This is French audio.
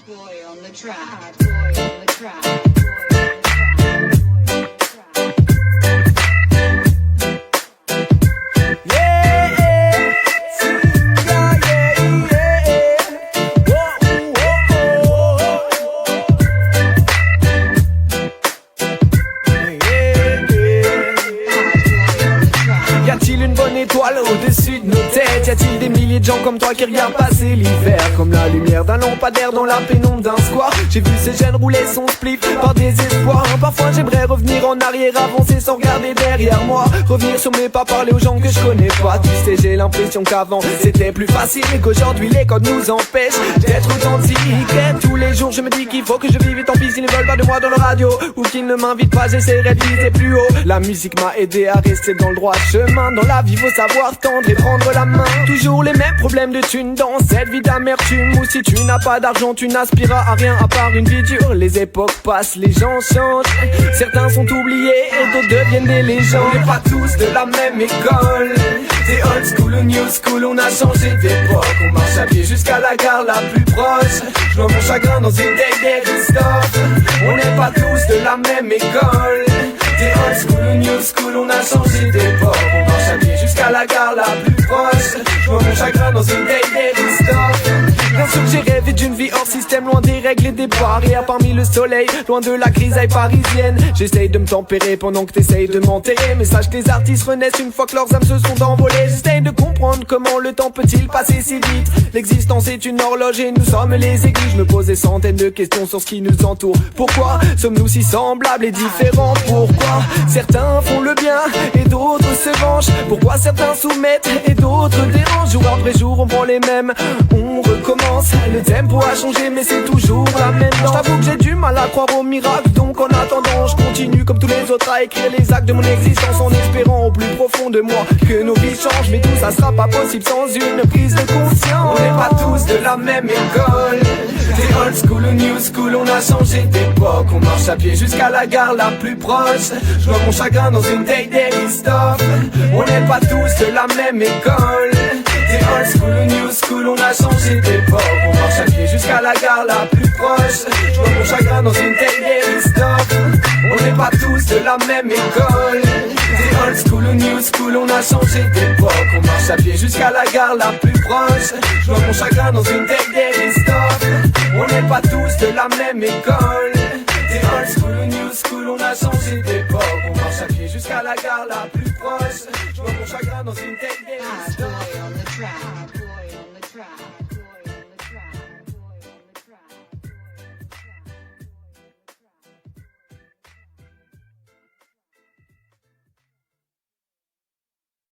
boy on the track, boy on the track. Étoile au-dessus de nos têtes. Y a-t-il des milliers de gens comme toi qui regardent passer l'hiver comme la lumière d'un lampadaire dans la pénombre d'un square? J'ai vu ces jeunes rouler son spliff par désespoir. Parfois j'aimerais revenir en arrière, avancer sans regarder derrière moi, revenir sur mes pas, parler aux gens que je connais pas. Tu sais, j'ai l'impression qu'avant c'était plus facile et qu'aujourd'hui les codes nous empêchent d'être authentiques. Et tous les jours je me dis qu'il faut que je vive, et tant pis s'ils ne veulent pas de moi dans le radio ou qu'ils ne m'invitent pas, j'essaierai de viser plus haut. La musique m'a aidé à rester dans le droit chemin. Dans la vie faut savoir tendre et prendre la main. Toujours les mêmes problèmes de thunes dans cette vie d'amertume, où si tu n'as pas d'argent tu n'aspiras à rien à part une vie dure. Les époques passent, les gens changent, certains sont oubliés et d'autres deviennent des légendes. On n'est pas tous de la même école, c'est old school ou new school, on a changé d'époque. On marche à pied jusqu'à la gare la plus proche, je vois mon chagrin dans une daily stop. On n'est pas tous de la même école, c'est old school ou new school, on a changé d'époque. On marche à pied jusqu'à la gare la plus proche, je vois mon chagrin dans une daily stop. Bien sûr que j'ai rêvé d'une vie hors système, loin des règles et des barrières, parmi le soleil, loin de la grisaille parisienne. J'essaye de me tempérer pendant que t'essayes de m'enterrer, mais sache que les artistes renaissent une fois que leurs âmes se sont envolées. J'essaye de comprendre comment le temps peut-il passer si vite. L'existence est une horloge et nous sommes les aiguilles. Je me pose des centaines de questions sur ce qui nous entoure. Pourquoi sommes-nous si semblables et différents? Pourquoi certains font le bien et d'autres se vengent? Pourquoi certains soumettent et d'autres dérangent? Jour après jour on prend les mêmes, on recommence. Le tempo a changé mais c'est toujours la même danse. J'avoue que j'ai du mal à croire au miracle, donc en attendant je continue comme tous les autres à écrire les actes de mon existence, en espérant au plus profond de moi que nos vies changent. Mais tout ça sera pas possible sans une prise de conscience. On n'est pas tous de la même école, c'est old school ou new school, on a changé d'époque. On marche à pied jusqu'à la gare la plus proche, je vois mon chagrin dans une daily stop. On n'est pas tous de la même école, c'est old school ou new school, on a changé d'époque. On marche à pied jusqu'à la gare la plus proche, je vois mon chagrin dans une daily stop. On n'est pas tous de la même école, c'est old school ou new school, on a changé d'époque. On marche à pied jusqu'à la gare la plus proche, je vois mon chagrin dans une daily stop. On n'est pas tous de la même école, c'est old school ou new school, on a changé d'époque.